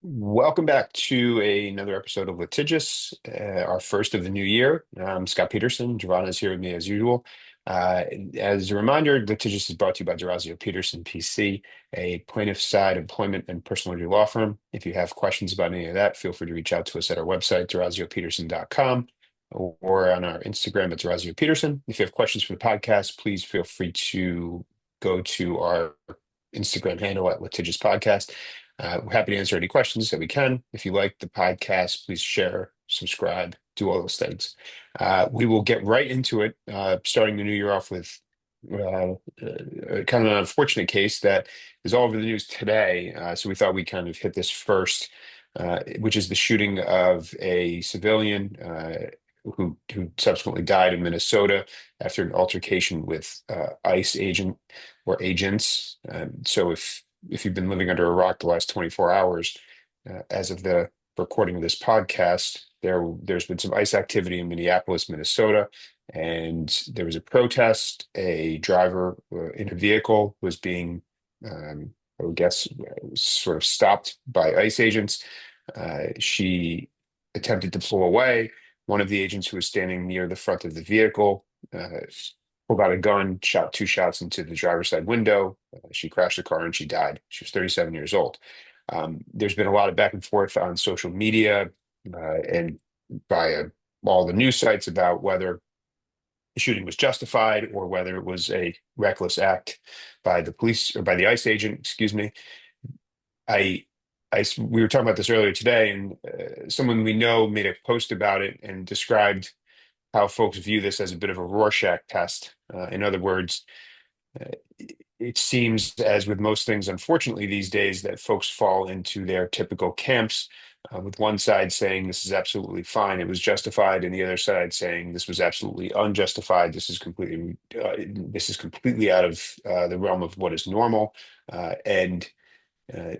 Welcome back to another episode of Litigious, our first of the new year. I'm Scott Peterson. Giovanna is here with me as usual. Uh, as a reminder, Litigious is brought to you by Durazio Peterson, PC, a plaintiff side employment and personal injury law firm. If you have questions about any of that, feel free to reach out to us at our website, duraziopeterson.com, or on our Instagram at Durazio Peterson. If you have questions for the podcast, please feel free to go to our Instagram handle at Litigious Podcast. We're happy to answer any questions that we can. If you like the podcast, please share, subscribe, do all those things. We will get right into it, starting the new year off with kind of an unfortunate case that is all over the news today. So we thought we'd kind of hit this first, which is the shooting of a civilian who subsequently died in Minnesota after an altercation with ICE agent or agents. So if you've been living under a rock the last 24 hours, as of the recording of this podcast, there's been some ICE activity in Minneapolis, Minnesota, and there was a protest. A driver in a vehicle was being, I would guess, sort of stopped by ICE agents. She attempted to pull away. One of the agents who was standing near the front of the vehicle pulled out a gun, shot two shots into the driver's side window. She crashed the car and she died. She was 37 years old. There's been a lot of back and forth on social media and by all the news sites about whether the shooting was justified or whether it was a reckless act by the police or by the ICE agent, excuse me. I, we were talking about this earlier today, and someone we know made a post about it and described how folks view this as a bit of a Rorschach test. In other words, uh, it seems, as with most things, unfortunately, these days, that folks fall into their typical camps, with one side saying this is absolutely fine, it was justified, and the other side saying this was absolutely unjustified. This is completely out of the realm of what is normal, and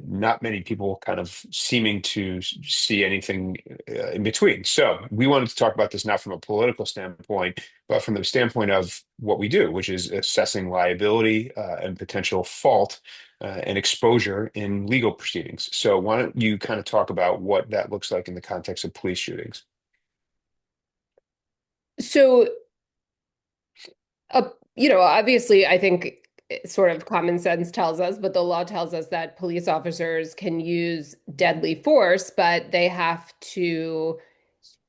not many people kind of seeming to see anything in between. So we wanted to talk about this not from a political standpoint, but from the standpoint of what we do, which is assessing liability and potential fault and exposure in legal proceedings. So why don't you kind of talk about what that looks like in the context of police shootings? So, obviously, I think sort of common sense tells us, but the law tells us that police officers can use deadly force, but they have to,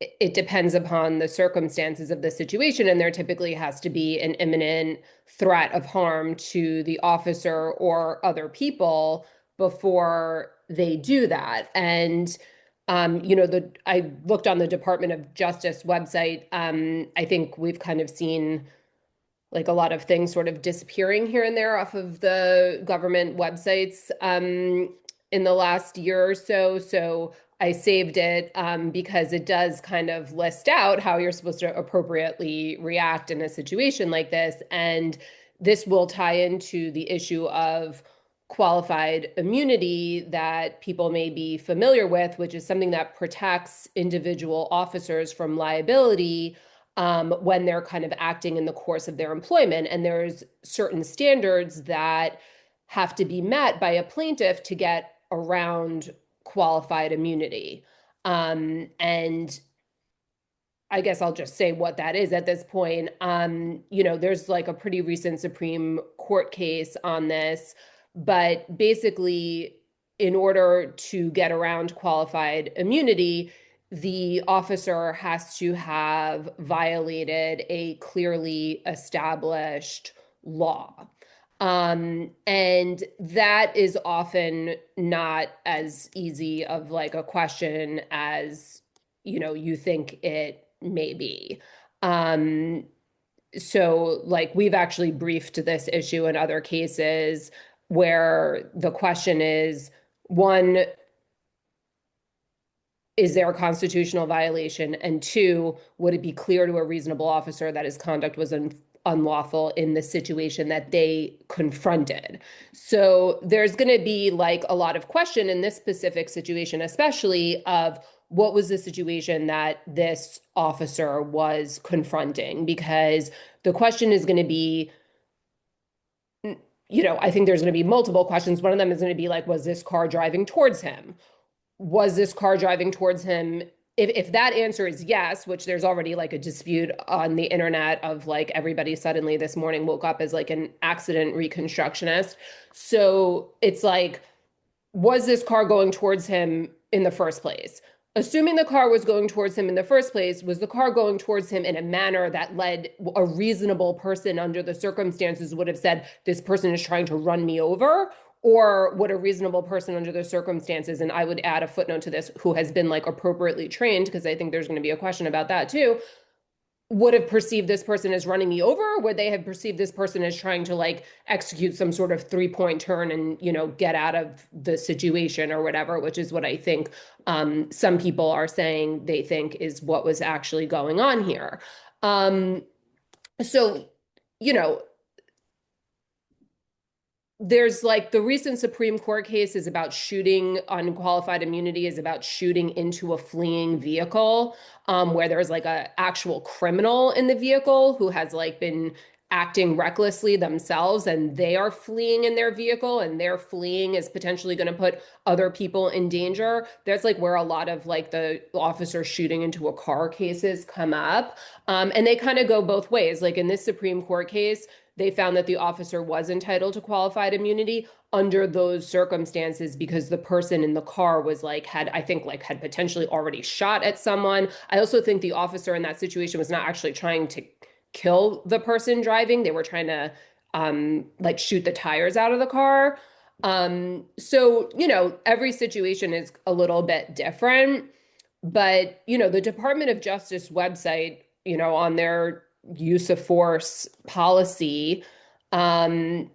it depends upon the circumstances of the situation, and there typically has to be an imminent threat of harm to the officer or other people before they do that. And I looked on the Department of Justice website. I think we've kind of seen like a lot of things sort of disappearing here and there off of the government websites in the last year or so. So I saved it because it does kind of list out how you're supposed to appropriately react in a situation like this. And this will tie into the issue of qualified immunity that people may be familiar with, which is something that protects individual officers from liability when they're kind of acting in the course of their employment. And there's certain standards that have to be met by a plaintiff to get around qualified immunity. And I guess I'll just say what that is at this point. There's like a pretty recent Supreme Court case on this, but basically, in order to get around qualified immunity, the officer has to have violated a clearly established law. And that is often not as easy of like a question as, you think it may be. Um, so like we've actually briefed this issue in other cases where the question is, one, is there a constitutional violation? And two, would it be clear to a reasonable officer that his conduct was unlawful in the situation that they confronted? So there's going to be like a lot of question in this specific situation, especially of what was the situation that this officer was confronting, because the question is going to be, I think there's going to be multiple questions. One of them is going to be like, was this car driving towards him? was this car driving towards him? If that answer is yes, which there's already like a dispute on the internet of like everybody suddenly this morning woke up as like an accident reconstructionist. So it's like, was this car going towards him in the first place? Assuming the car was going towards him in the first place, was the car going towards him in a manner that led a reasonable person under the circumstances would have said, this person is trying to run me over? Or would a reasonable person under the circumstances, and I would add a footnote to this, who has been like appropriately trained, because I think there's going to be a question about that too, would have perceived this person as running me over? Would they have perceived this person as trying to like execute some sort of 3-point turn and, get out of the situation or whatever, which is what I think some people are saying they think is what was actually going on here. Um, so, you know, there's like the recent Supreme Court case is about shooting unqualified immunity is about shooting into a fleeing vehicle, where there's like a actual criminal in the vehicle who has like been acting recklessly themselves and they are fleeing in their vehicle and their fleeing is potentially going to put other people in danger. That's like where a lot of like the officer shooting into a car cases come up. And they kind of go both ways. Like in this Supreme Court case, they found that the officer was entitled to qualified immunity under those circumstances because the person in the car was like had potentially already shot at someone. I also think the officer in that situation was not actually trying to kill the person driving. They were trying to like shoot the tires out of the car. So, every situation is a little bit different, but the Department of Justice website, on their use of force policy. Um,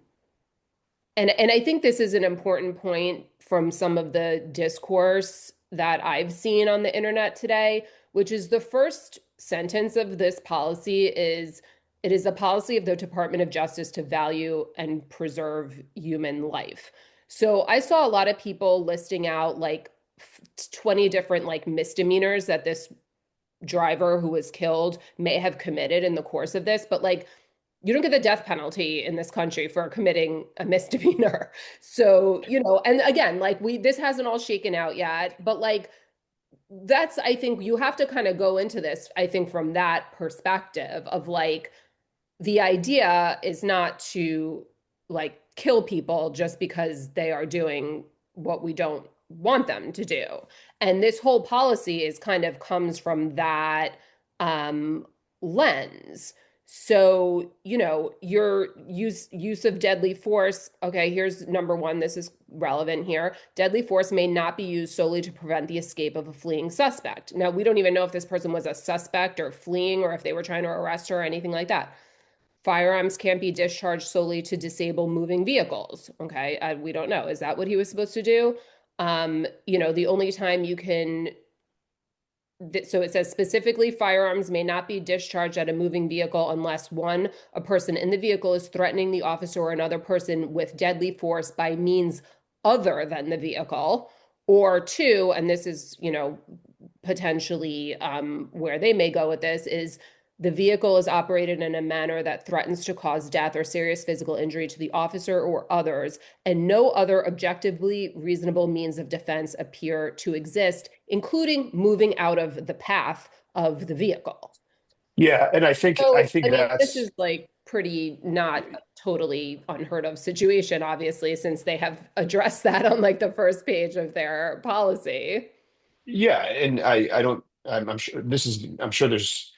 and I think this is an important point from some of the discourse that I've seen on the internet today, which is the first sentence of this policy is it is a policy of the Department of Justice to value and preserve human life. So I saw a lot of people listing out like 20 different like misdemeanors that this driver who was killed may have committed in the course of this, but like you don't get the death penalty in this country for committing a misdemeanor. So, and again, like this hasn't all shaken out yet, but like that's, I think you have to kind of go into this, I think, from that perspective of like, the idea is not to like kill people just because they are doing what we don't want them to do. And this whole policy is kind of comes from that lens. So, your use of deadly force. Okay, here's number one. This is relevant here. Deadly force may not be used solely to prevent the escape of a fleeing suspect. Now, we don't even know if this person was a suspect or fleeing or if they were trying to arrest her or anything like that. Firearms can't be discharged solely to disable moving vehicles. Okay, we don't know. Is that what he was supposed to do? The only time you can, so it says specifically, firearms may not be discharged at a moving vehicle unless one, a person in the vehicle is threatening the officer or another person with deadly force by means other than the vehicle, or two, and this is, potentially where they may go with this, is the vehicle is operated in a manner that threatens to cause death or serious physical injury to the officer or others, and no other objectively reasonable means of defense appear to exist, including moving out of the path of the vehicle. Yeah, and I So, think I mean, this that's is like pretty not totally unheard of situation, obviously, since they have addressed that on like the first page of their policy. yeah, and I don't I'm sure I'm sure there's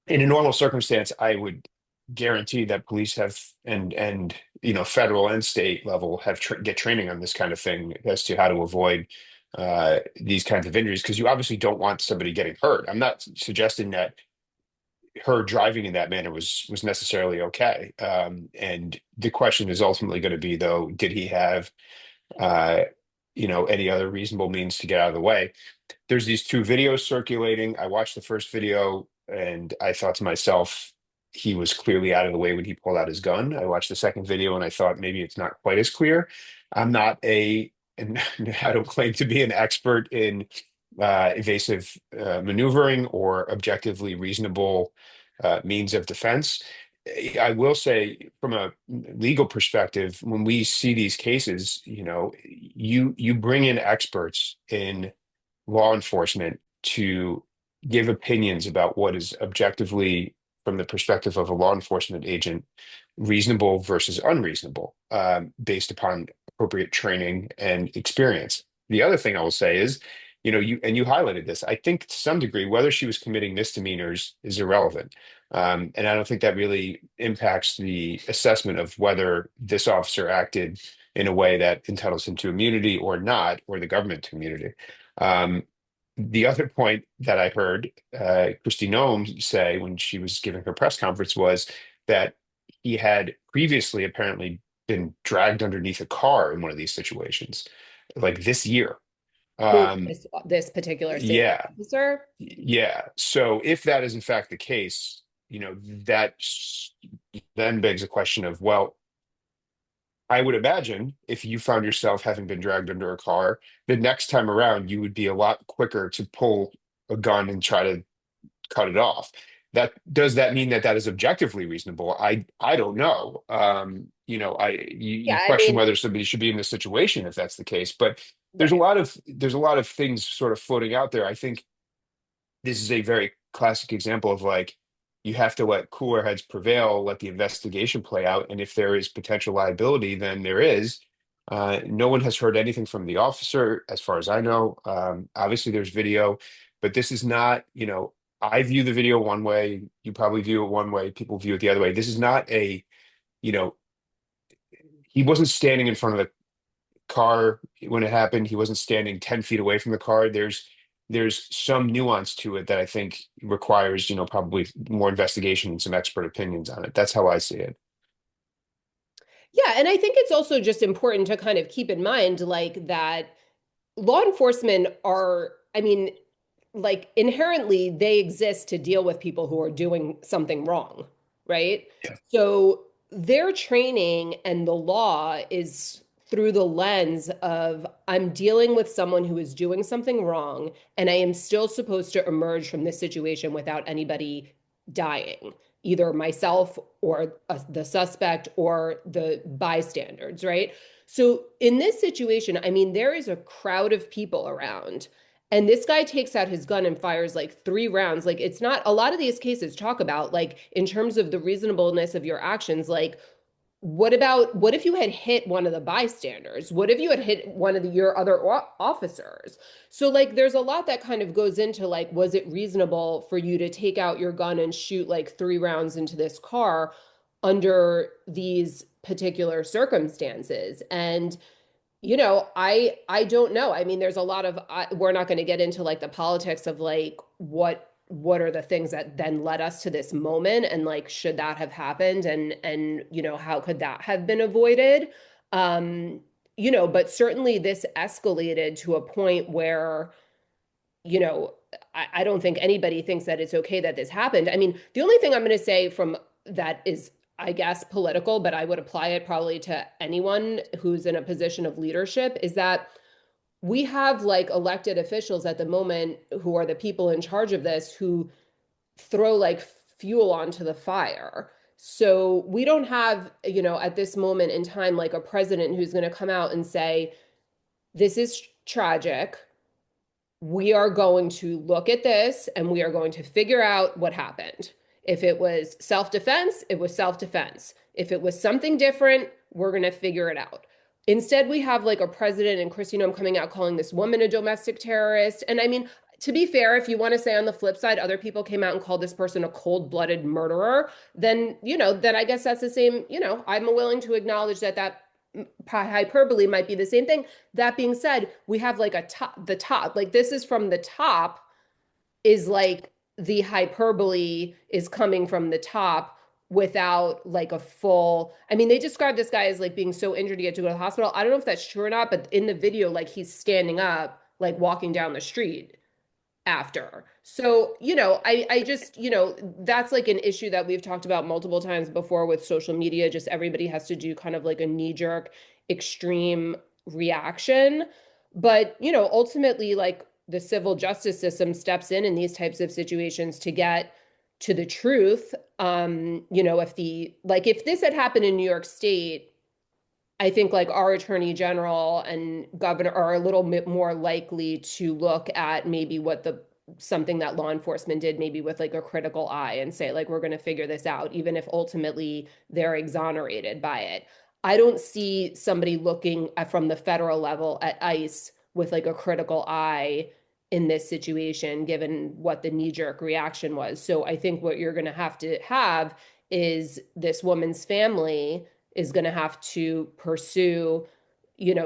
in a normal circumstance, I would guarantee that police have and federal and state level have get training on this kind of thing as to how to avoid these kinds of injuries because you obviously don't want somebody getting hurt. I'm not suggesting that her driving in that manner was necessarily okay. And the question is ultimately going to be though, did he have uh, any other reasonable means to get out of the way? There's these two videos circulating. I watched the first video and I thought to myself, he was clearly out of the way when he pulled out his gun. I watched the second video and I thought maybe it's not quite as clear. I'm not and I don't claim to be an expert in evasive maneuvering or objectively reasonable means of defense. I will say from a legal perspective, when we see these cases, you bring in experts in law enforcement to give opinions about what is objectively, from the perspective of a law enforcement agent, reasonable versus unreasonable, based upon appropriate training and experience. The other thing I will say is, you highlighted this. I think to some degree, whether she was committing misdemeanors is irrelevant. And I don't think that really impacts the assessment of whether this officer acted in a way that entitles him to immunity or not, or the government to immunity. Um, the other point that I heard Kristi Noem say when she was giving her press conference was that he had previously apparently been dragged underneath a car in one of these situations, like this year. Who Um, this particular same yeah, officer? yeah. So if that is in fact the case, that then begs a question of, well, I would imagine if you found yourself having been dragged under a car, the next time around you would be a lot quicker to pull a gun and try to cut it off. That does that mean that that is objectively reasonable? I don't know. You Yeah, I question mean, whether somebody should be in this situation if that's the case, but right. there's a lot of things sort of floating out there. I think this is a very classic example of like you have to let cooler heads prevail, let the investigation play out, and if there is potential liability, then there is. No one has heard anything from the officer, as far as I know. Obviously, there's video, but this is not, I view the video one way, you probably view it one way, people view it the other way. This is not you know, he wasn't standing in front of the car when it happened. He wasn't standing 10 feet away from the car. There's some nuance to it that I think requires, probably more investigation and some expert opinions on it. That's how I see it. Yeah, and I think it's also just important to kind of keep in mind like that law enforcement are, I mean, like inherently they exist to deal with people who are doing something wrong, right? Yeah. So their training and the law is through the lens of I'm dealing with someone who is doing something wrong, and I am still supposed to emerge from this situation without anybody dying, either myself or the suspect or the bystanders, right? So in this situation, I mean, there is a crowd of people around. And this guy takes out his gun and fires like 3 rounds. Like, it's not a lot of these cases talk about, like, in terms of the reasonableness of your actions, like, what if you had hit one of the bystanders? What if you had hit one of your other officers? So, like, there's a lot that kind of goes into, like, was it reasonable for you to take out your gun and shoot like 3 rounds into this car under these particular circumstances? And I don't know. I mean, there's a lot of we're not going to get into like the politics of like what are the things that then led us to this moment and like should that have happened and how could that have been avoided? Um, but certainly this escalated to a point where you know, I don't think anybody thinks that it's okay that this happened. I mean, the only thing I'm going to say from that is, I guess, political, but I would apply it probably to anyone who's in a position of leadership, is that we have like elected officials at the moment who are the people in charge of this who throw like fuel onto the fire. So we don't have, at this moment in time, like a president who's going to come out and say, this is tragic, we are going to look at this and we are going to figure out what happened. If it was self-defense, it was self-defense. If it was something different, we're going to figure it out. Instead, we have like a president and Kristi Noem coming out calling this woman a domestic terrorist. And I mean, to be fair, if you want to say on the flip side, other people came out and called this person a cold-blooded murderer, then I guess that's the same, I'm willing to acknowledge that hyperbole might be the same thing. That being said, we have like the top, like this is from the top, is like the hyperbole is coming from the top without like a full. I mean, they described this guy as like being so injured he had to go to the hospital. I don't know if that's true or not, but in the video, like he's standing up, like walking down the street after. So, I just, that's like an issue that we've talked about multiple times before with social media. Just everybody has to do kind of like a knee-jerk, extreme reaction. But, ultimately, like the civil justice system steps in these types of situations to get to the truth. If this had happened in New York State, I think like our attorney general and governor are a little bit more likely to look at maybe what the something that law enforcement did, maybe with like a critical eye, and say like we're going to figure this out, even if ultimately they're exonerated by it. I don't see somebody looking from the federal level at ICE with like a critical eye in this situation, given what the knee-jerk reaction was. So I think what you're going to have is this woman's family is going to have to pursue,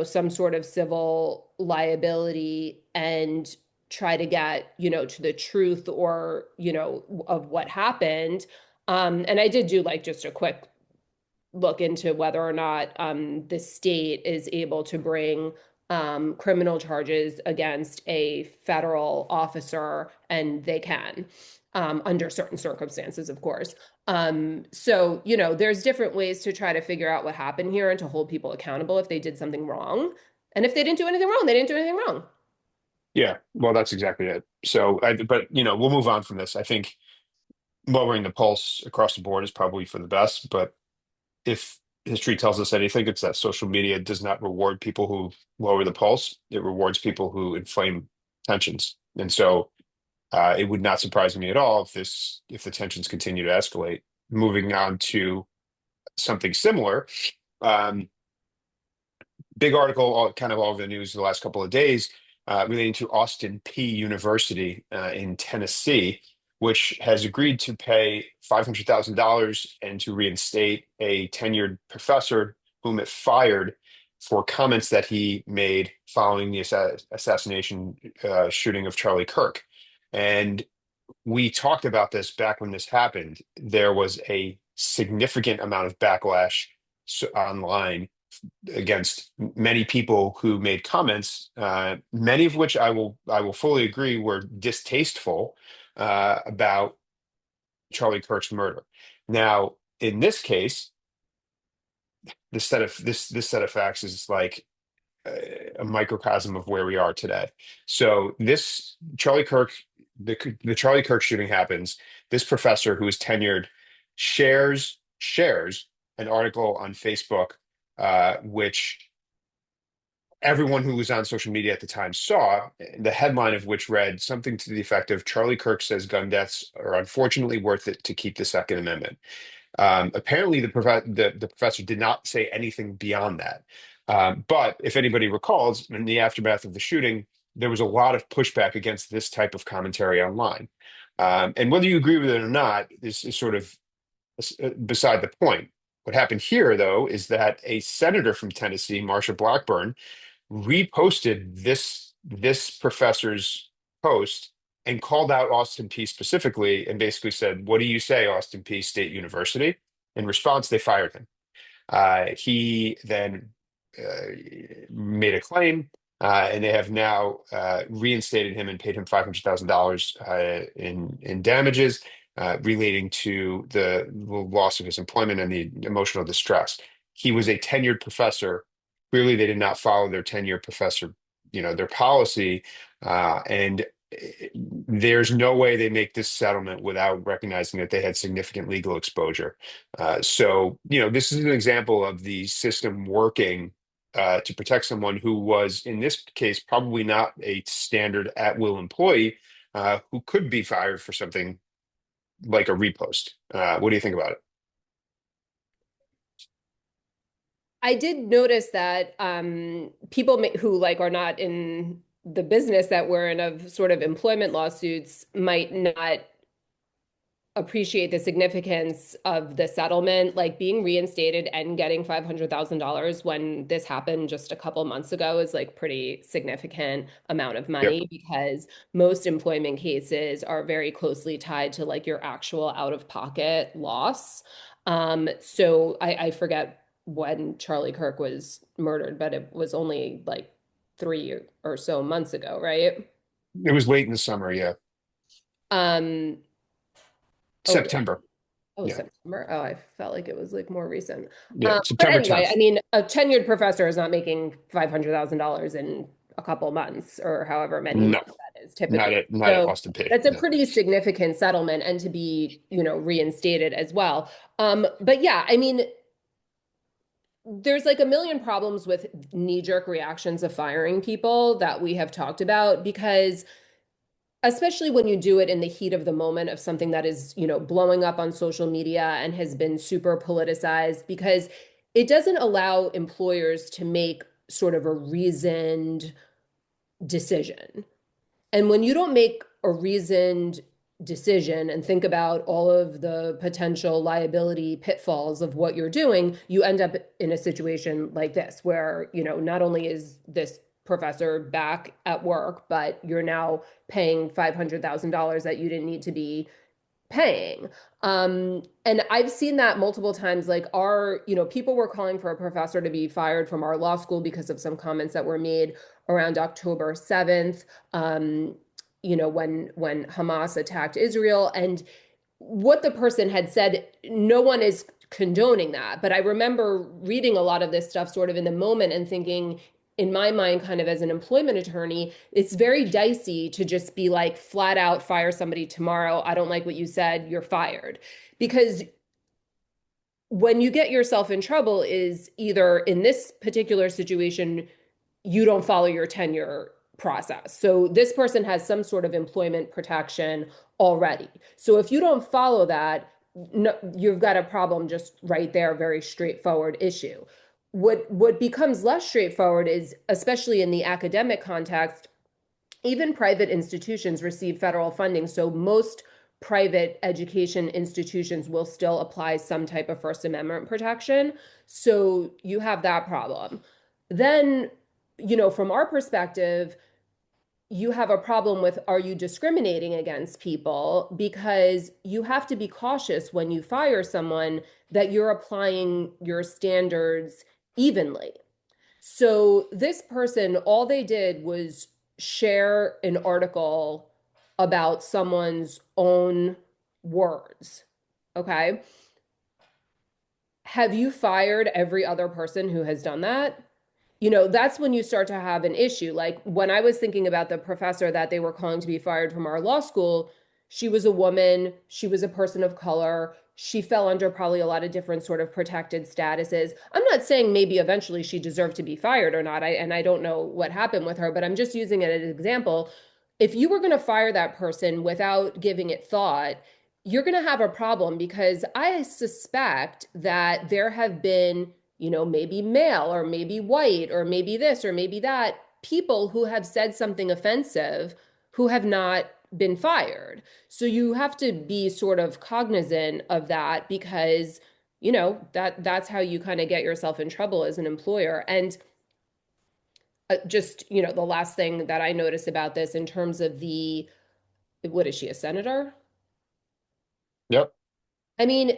some sort of civil liability and try to get, to the truth or, of what happened. And I did do like just a quick look into whether or not the state is able to bring criminal charges against a federal officer, and they can, under certain circumstances, of course. So, there's different ways to try to figure out what happened here and to hold people accountable if they did something wrong. And if they didn't do anything wrong, they didn't do anything wrong. Yeah, well, that's exactly it. So, but we'll move on from this. I think lowering the pulse across the board is probably for the best. But if history tells us anything, it's that social media does not reward people who lower the pulse. It rewards people who inflame tensions. And so, it would not surprise me at all if the tensions continue to escalate. Moving on to something similar. Um, Big article, kind of all over the news the last couple of days, relating to Austin P University in Tennessee, which has agreed to pay $500,000 and to reinstate a tenured professor whom it fired for comments that he made following the assassination shooting of Charlie Kirk. And we talked about this back when this happened. There was a significant amount of backlash online against many people who made comments, many of which I will fully agree were distasteful about Charlie Kirk's murder. Now, in this case, this set of facts is like a microcosm of where we are today. So this Charlie Kirk, the Charlie Kirk shooting happens. This professor who is tenured shares an article on Facebook, which everyone who was on social media at the time saw, the headline of which read something to the effect of Charlie Kirk says gun deaths are unfortunately worth it to keep the Second Amendment. Apparently, the professor did not say anything beyond that. But if anybody recalls, in the aftermath of the shooting, there was a lot of pushback against this type of commentary online. And whether you agree with it or not is sort of beside the point. What happened here, though, is that a senator from Tennessee, Marsha Blackburn, reposted this professor's post and called out Austin P specifically and basically said, "What do you say, Austin P State University?" In response, they fired him. He then made a claim, and they have now reinstated him and paid him $500,000 in damages relating to the loss of his employment and the emotional distress. He was a tenured professor. Clearly, they did not follow their tenured professor, their policy, and there's no way they make this settlement without recognizing that they had significant legal exposure. So, this is an example of the system working to protect someone who was, in this case, probably not a standard at-will employee who could be fired for something like a repost. What do you think about it? I did notice that people who like are not in the business that we're in of sort of employment lawsuits might not appreciate the significance of the settlement, like being reinstated and getting $500,000 when this happened just a couple months ago is like pretty significant amount of Yep. money because most employment cases are very closely tied to like your actual out-of-pocket loss. So I forget when Charlie Kirk was murdered, but it was only like 3 or so months ago, right? It was late in the summer, yeah. Um, oh, September. Oh, Yeah. September. Oh, I felt like it was like more recent. Yeah. But September anyway, I 10th. mean, a tenured professor is not making $500,000 in a couple months or however many No. months is typically. Not at So Austin Peay. that's a No. pretty significant settlement and to be, reinstated as well. But yeah, I mean, there's like a million problems with knee-jerk reactions of firing people that we have talked about because especially when you do it in the heat of the moment of something that is, blowing up on social media and has been super politicized because it doesn't allow employers to make sort of a reasoned decision. And when you don't make a reasoned decision and think about all of the potential liability pitfalls of what you're doing, you end up in a situation like this, where, not only is this professor back at work, but you're now paying $500,000 that you didn't need to be paying. And I've seen that multiple times. Like people were calling for a professor to be fired from our law school because of some comments that were made around October 7th, when Hamas attacked Israel. And what the person had said, no one is condoning that. But I remember reading a lot of this stuff sort of in the moment and thinking, in my mind, kind of as an employment attorney, it's very dicey to just be like flat out fire somebody tomorrow. I don't like what you said, you're fired. Because when you get yourself in trouble is either in this particular situation, you don't follow your tenure process. So this person has some sort of employment protection already. So if you don't follow that, no, you've got a problem just right there, very straightforward issue. What becomes less straightforward is, especially in the academic context, even private institutions receive federal funding. So most private education institutions will still apply some type of First Amendment protection. So you have that problem. Then, from our perspective, you have a problem with, are you discriminating against people? Because you have to be cautious when you fire someone that you're applying your standards evenly. So this person, all they did was share an article about someone's own words. Okay. Have you fired every other person who has done that? That's when you start to have an issue. Like when I was thinking about the professor that they were calling to be fired from our law school, she was a woman, she was a person of color, she fell under probably a lot of different sort of protected statuses. I'm not saying maybe eventually she deserved to be fired or not. I don't know what happened with her, but I'm just using it as an example. If you were going to fire that person without giving it thought, you're going to have a problem because I suspect that there have been, maybe male or maybe white or maybe this or maybe that, people who have said something offensive who have not been fired. So you have to be sort of cognizant of that because, that's how you kind of get yourself in trouble as an employer. And just, the last thing that I notice about this in terms of what is she, a senator? Yep. I mean,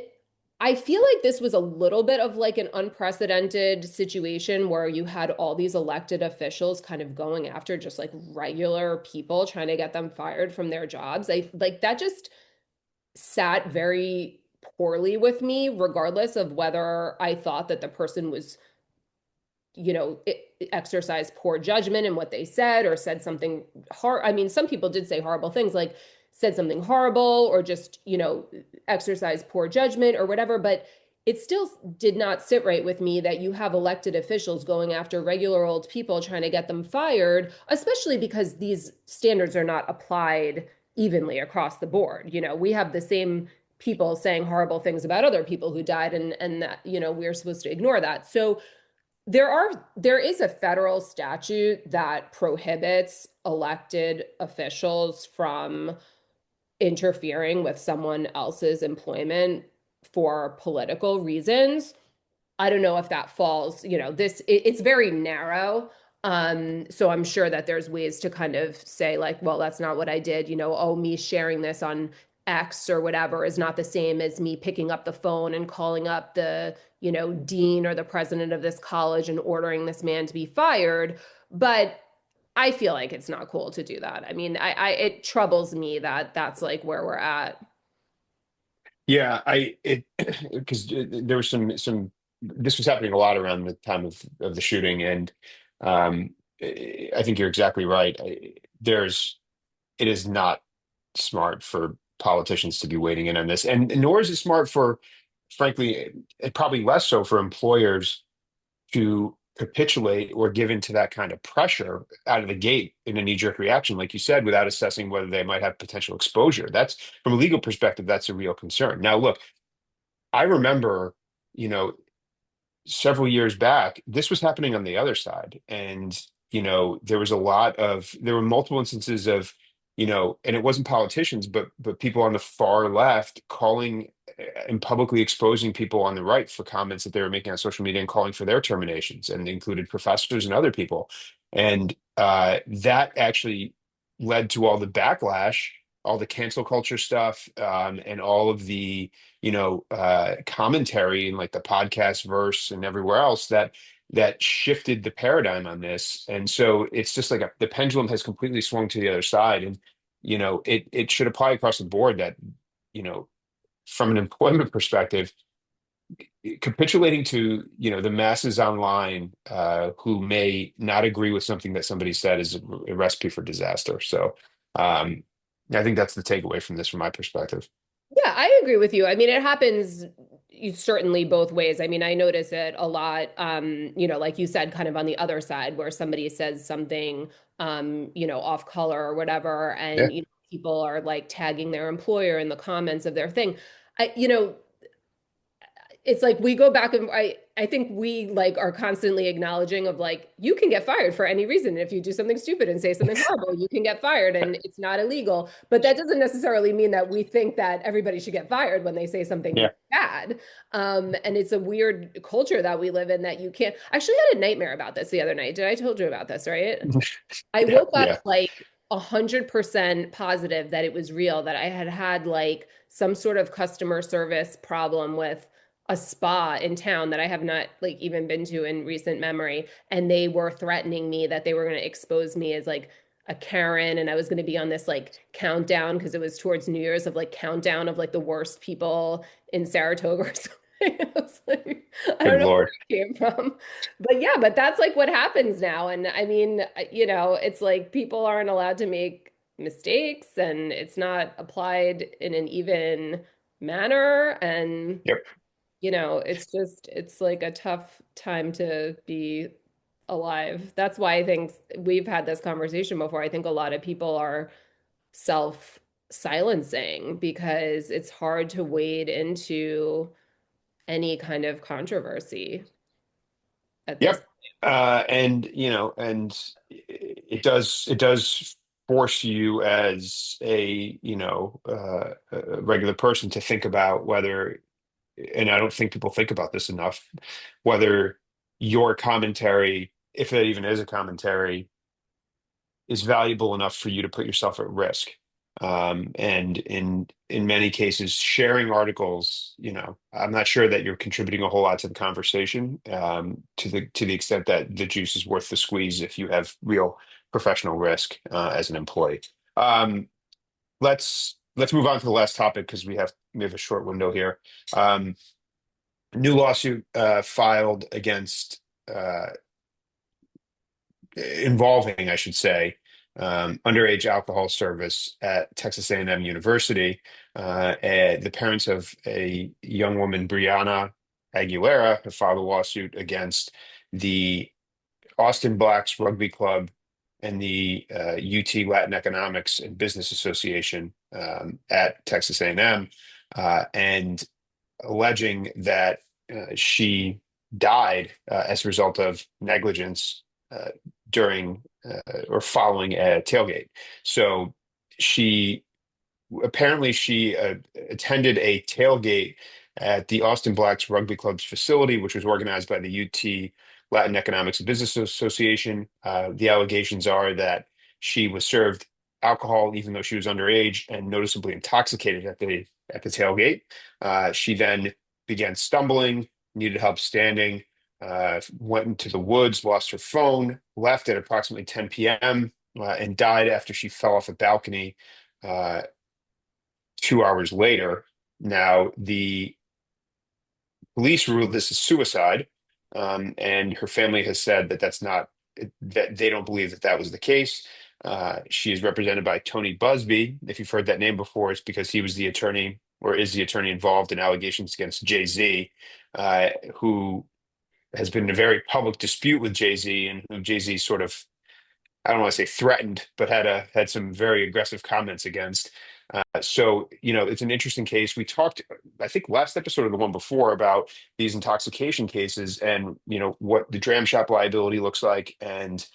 I feel like this was a little bit of like an unprecedented situation where you had all these elected officials kind of going after just like regular people trying to get them fired from their jobs. I like that just sat very poorly with me, regardless of whether I thought that the person was, exercised poor judgment in what they said or said something hard. I mean, some people did say horrible things, like said something horrible or just, exercise poor judgment or whatever. But it still did not sit right with me that you have elected officials going after regular old people trying to get them fired, especially because these standards are not applied evenly across the board. We have the same people saying horrible things about other people who died, and that, we're supposed to ignore that. So there is a federal statute that prohibits elected officials from interfering with someone else's employment for political reasons. I don't know if that falls, it's very narrow. So I'm sure that there's ways to kind of say like, well, that's not what I did, oh, me sharing this on X or whatever is not the same as me picking up the phone and calling up the, dean or the president of this college and ordering this man to be fired. But I feel like it's not cool to do that. I mean, it troubles me that that's like where we're at. Yeah, I it because there was this was happening a lot around the time of the shooting, and I think you're exactly right. There's it is not smart for politicians to be weighing in on this, and nor is it smart for, frankly, probably less so for employers to capitulate or give into that kind of pressure out of the gate in a knee-jerk reaction, like you said, without assessing whether they might have potential exposure. That's from a legal perspective, that's a real concern. Now, look, I remember, you know, several years back, this was happening on the other side. And, there were multiple instances of, and it wasn't politicians, but people on the far left calling and publicly exposing people on the right for comments that they were making on social media and calling for their terminations, and included professors and other people. And that actually led to all the backlash, all the cancel culture stuff, and all of the commentary in like the podcast verse and everywhere else that shifted the paradigm on this. And so it's just like the pendulum has completely swung to the other side. And, it should apply across the board that, you know, from an employment perspective, capitulating to, the masses online who may not agree with something that somebody said is a recipe for disaster. So, um, I think that's the takeaway from this, from my perspective. Yeah, I agree with you. I mean, it happens certainly both ways. I mean, I notice it a lot, like you said, kind of on the other side where somebody says something, off color or whatever, Yeah. and, people are like tagging their employer in the comments of their thing. It's like we go back and I think we like are constantly acknowledging of like you can get fired for any reason. If you do something stupid and say something horrible, you can get fired and it's not illegal. But that doesn't necessarily mean that we think that everybody should get fired when they say something Yeah. bad. And it's a weird culture that we live in that you can't. I actually had a nightmare about this the other night. Did I told you about this, right? I Yeah. woke up Yeah. like 100% positive that it was real, that I had had like some sort of customer service problem with a spa in town that I have not like even been to in recent memory. And they were threatening me that they were going to expose me as like a Karen, and I was going to be on this like countdown because it was towards New Year's of like countdown of like the worst people in Saratoga or something. I was like, I Good don't know where Lord. it came from. But yeah, but that's like what happens now. And I mean, it's like people aren't allowed to make mistakes and it's not applied in an even manner. And, Yep. it's like a tough time to be alive. That's why I think we've had this conversation before. I think a lot of people are self-silencing because it's hard to wade into any kind of controversy at this. Yep. And it does force you as a regular person to think about whether, and I don't think people think about this enough, whether your commentary, if it even is a commentary, is valuable enough for you to put yourself at risk. And in many cases, sharing articles, I'm not sure that you're contributing a whole lot to the conversation, to the extent that the juice is worth the squeeze if you have real professional risk as an employee. Let's move on to the last topic because we have a short window here. Um, New lawsuit filed against involving, I should say, underage alcohol service at Texas A&M University. And the parents of a young woman, Brianna Aguilera, have filed a lawsuit against the Austin Blacks Rugby Club and the UT Latin Economics and Business Association at Texas A&M, and alleging that she died as a result of negligence uh, during or following a tailgate. So she she attended a tailgate at the Austin Blacks Rugby Club's facility, which was organized by the UT Latin Economics and Business Association. The allegations are that she was served alcohol even though she was underage and noticeably intoxicated at the tailgate. She then began stumbling, needed help standing, went into the woods, lost her phone, left at approximately 10 p.m., and died after she fell off a balcony uh, 2 hours later. Now, the police ruled this as suicide, and her family has said that that's not, that they don't believe that that was the case. She is represented by Tony Busby. If you've heard that name before, it's because he was the attorney or is the attorney involved in allegations against Jay-Z, who has been in a very public dispute with Jay-Z, and who Jay-Z sort of, I don't want to say threatened, but had some very aggressive comments against. So, it's an interesting case. We talked, I think, last episode or the one before about these intoxication cases and, what the dram shop liability looks like and,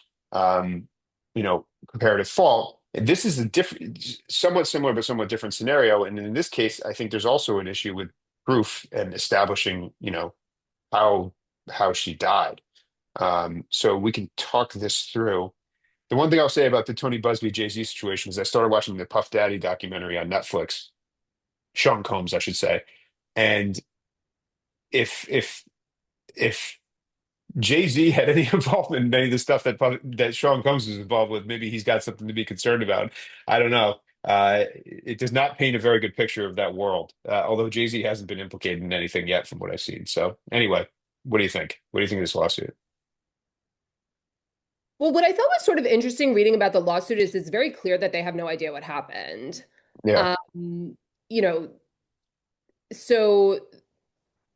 comparative fault. This is a different, somewhat similar, but somewhat different scenario. And in this case, I think there's also an issue with proof and establishing, how how she died. So we can talk this through. The one thing I'll say about the Tony Busby Jay-Z situation is I started watching the Puff Daddy documentary on Netflix, Sean Combs, I should say. And if Jay-Z had any involvement in any of the stuff that Sean Combs is involved with, maybe he's got something to be concerned about. I don't know. It does not paint a very good picture of that world, although Jay-Z hasn't been implicated in anything yet from what I've seen. So anyway, what do you think? What do you think of this lawsuit? Well, what I thought was sort of interesting reading about the lawsuit is it's very clear that they have no idea what happened. Yeah. You know, so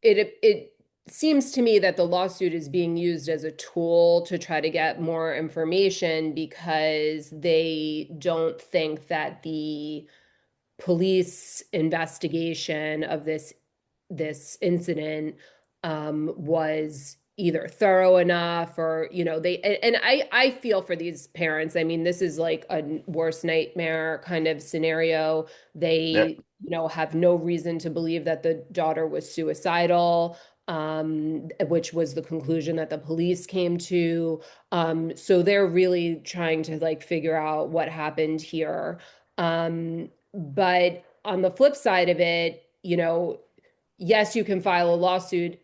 it seems to me that the lawsuit is being used as a tool to try to get more information because they don't think that the police investigation of this incident was either thorough enough or they and I feel for these parents. I mean, this is like a worst nightmare kind of scenario. Yep. They have no reason to believe that the daughter was suicidal, which was the conclusion that the police came to. So they're really trying to like figure out what happened here. But on the flip side of it, yes, you can file a lawsuit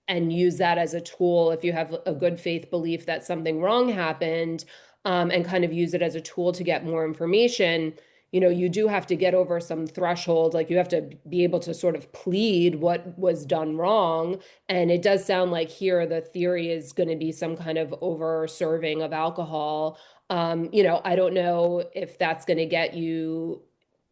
and use that as a tool if you have a good faith belief that something wrong happened, and kind of use it as a tool to get more information. You do have to get over some threshold, like you have to be able to sort of plead what was done wrong. And it does sound like here the theory is going to be some kind of over serving of alcohol. I don't know if that's going to get you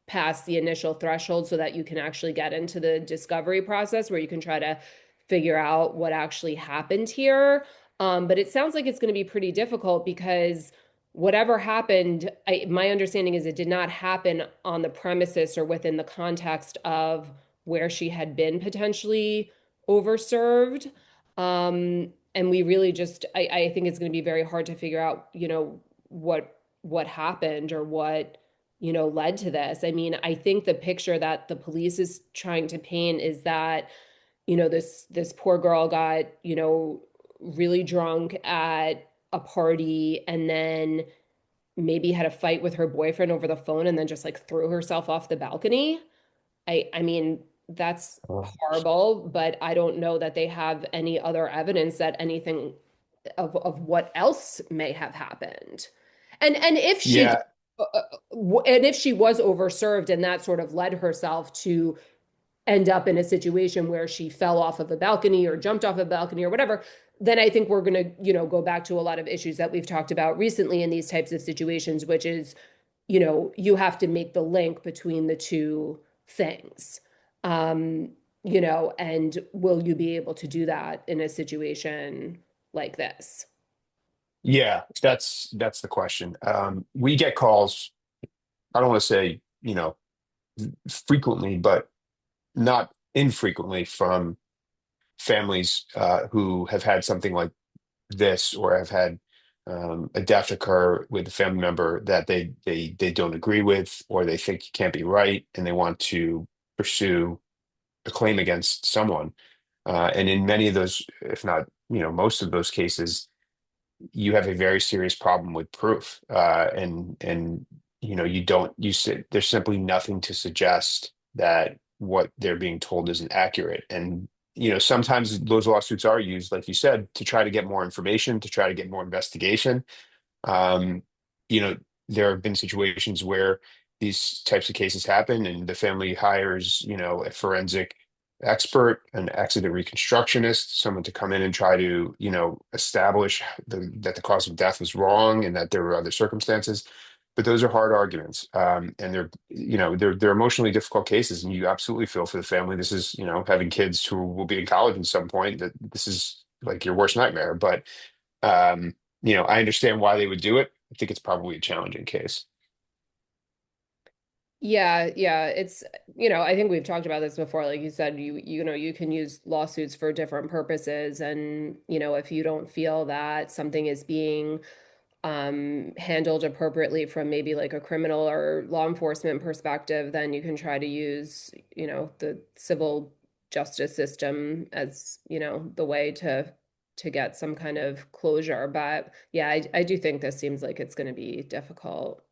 past the initial threshold so that you can actually get into the discovery process where you can try to figure out what actually happened here. But it sounds like it's going to be pretty difficult because whatever happened, my understanding is it did not happen on the premises or within the context of where she had been potentially overserved. And we really just, I think it's going to be very hard to figure out, what happened or what led to this. I mean, I think the picture that the police is trying to paint is that, this poor girl got, really drunk at a party and then maybe had a fight with her boyfriend over the phone and then just like threw herself off the balcony. I mean, that's Oh. horrible, but I don't know that they have any other evidence that anything of what else may have happened. And if she did, Yeah. and if she was overserved and that sort of led herself to end up in a situation where she fell off of a balcony or jumped off a balcony or whatever, then I think we're going to, go back to a lot of issues that we've talked about recently in these types of situations, which is, you have to make the link between the two things. And will you be able to do that in a situation like this? Yeah, that's the question. We get calls, I don't want to say, frequently, but not infrequently from families who have had something like this or have had a death occur with a family member that they don't agree with or they think can't be right, and they want to pursue a claim against someone. And in many of those, if not, most of those cases, you have a very serious problem with proof, and you don't you sit there's simply nothing to suggest that what they're being told isn't accurate. And sometimes those lawsuits are used, like you said, to try to get more information, to try to get more investigation. um, you know, there have been situations where these types of cases happen, and the family hires, a forensic expert, an accident reconstructionist, someone to come in and try to, establish that the cause of death was wrong and that there were other circumstances. but those are hard arguments, and they're emotionally difficult cases, and you absolutely feel for the family. This is, having kids who will be in college at some point, that this is like your worst nightmare. But I understand why they would do it. I think it's probably a challenging case. Yeah, yeah, I think we've talked about this before. Like you said, you can use lawsuits for different purposes, and if you don't feel that something is being handled appropriately from maybe like a criminal or law enforcement perspective, then you can try to use, the civil justice system as, the way to get some kind of closure. But yeah, I do think this seems like it's going to be difficult.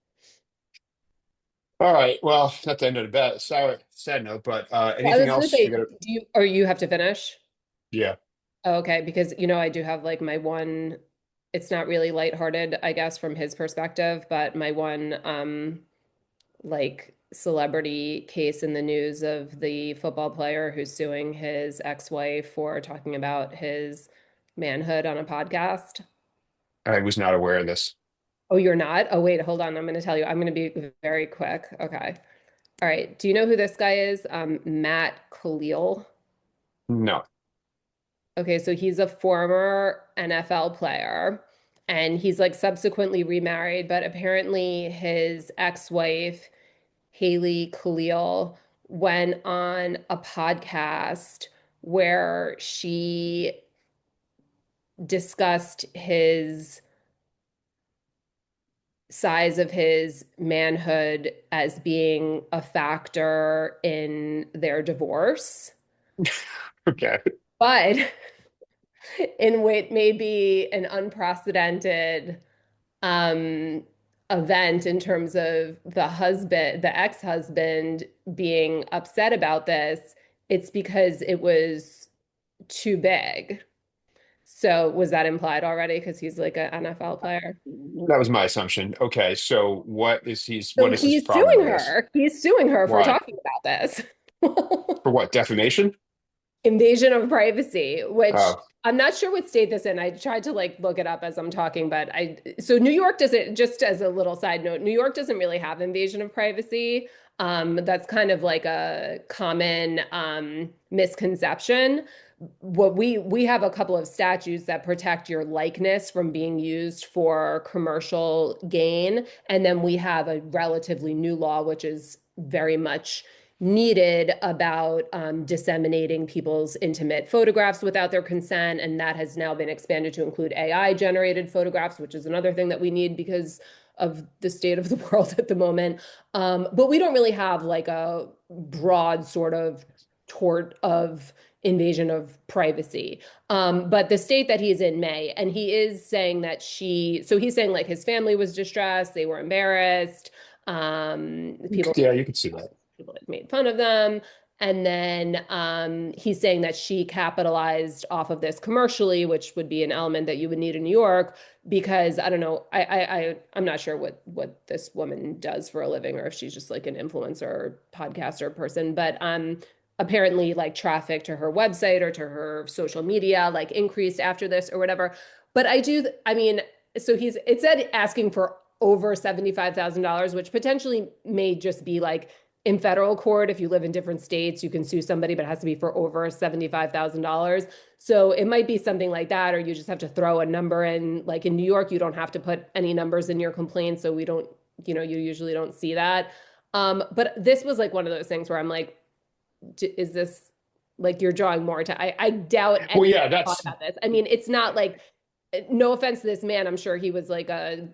All right. Well, not the end of the bad, sad note, but Well, I anything was going to else? say, or you have to finish? Yeah. Oh, okay, because I do have like my one, it's not really lighthearted, I guess, from his perspective, but my one like celebrity case in the news of the football player who's suing his ex-wife for talking about his manhood on a podcast. I was not aware of this. Oh, you're not? Oh, wait, hold on. I'm going to tell you. I'm going to be very quick. Okay. All right. Do you know who this guy is? Matt Khalil. No. Okay, so he's a former NFL player and he's like subsequently remarried, but apparently his ex-wife, Haley Khalil, went on a podcast where she discussed his size of his manhood as being a factor in their divorce. Okay. But in what may be an unprecedented um event in terms of the ex-husband being upset about this, it's because it was too big. So was that implied already? Because he's like an NFL player. That was my assumption. Okay. So what So is his problem with this? He's suing her for Why? talking about this. For what? Defamation? Invasion of privacy, which Oh, I'm not sure what state this in. I tried to like look it up as I'm talking, but so New York doesn't, just as a little side note, New York doesn't really have invasion of privacy. That's kind of like a common misconception. What we have a couple of statutes that protect your likeness from being used for commercial gain, and then we have a relatively new law, which is very much needed about disseminating people's intimate photographs without their consent. And that has now been expanded to include AI generated photographs, which is another thing that we need because of the state of the world at the moment. But we don't really have like a broad sort of tort of invasion of privacy. But the state that he's in may, and he is saying that so he's saying like his family was distressed, they were embarrassed. People yeah, you could see that. People had made fun of them. And then he's saying that she capitalized off of this commercially, which would be an element that you would need in New York, because I don't know, I'm not sure what this woman does for a living, or if she's just like an influencer or podcaster person, but apparently like traffic to her website or to her social media like increased after this or whatever. But I mean, so it said asking for over $75,000, which potentially may just be like in federal court. If you live in different states, you can sue somebody, but it has to be for over $75,000. So it might be something like that, or you just have to throw a number in. Like in New York, you don't have to put any numbers in your complaint. So we don't, you usually don't see that. But this was like one of those things where I'm like, is this like you're drawing more to, I doubt Well, anyone yeah, thought that's about this. I mean, it's not like, no offense to this man, I'm sure he was like I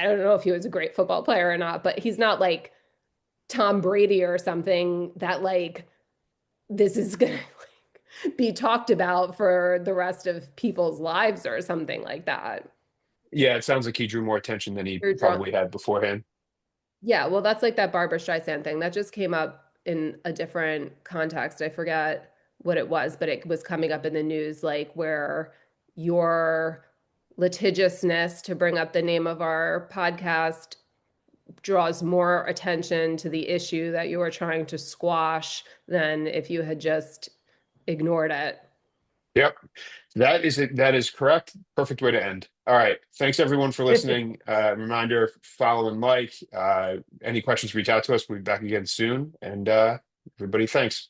don't know if he was a great football player or not, but he's not like Tom Brady or something that like this is gonna like, be talked about for the rest of people's lives or something like that. yeah, it sounds like he drew more attention than he You're drunk. probably had beforehand. Yeah, well, that's like that Barbara Streisand thing. That just came up in a different context. I forget what it was, but it was coming up in the news, like where your litigiousness, to bring up the name of our podcast, draws more attention to the issue that you were trying to squash than if you had just ignored it. Yep. That is it. That is correct. Perfect way to end. All right. Thanks everyone for listening. Reminder, follow and like. Any questions, reach out to us. We'll be back again soon. And everybody, thanks.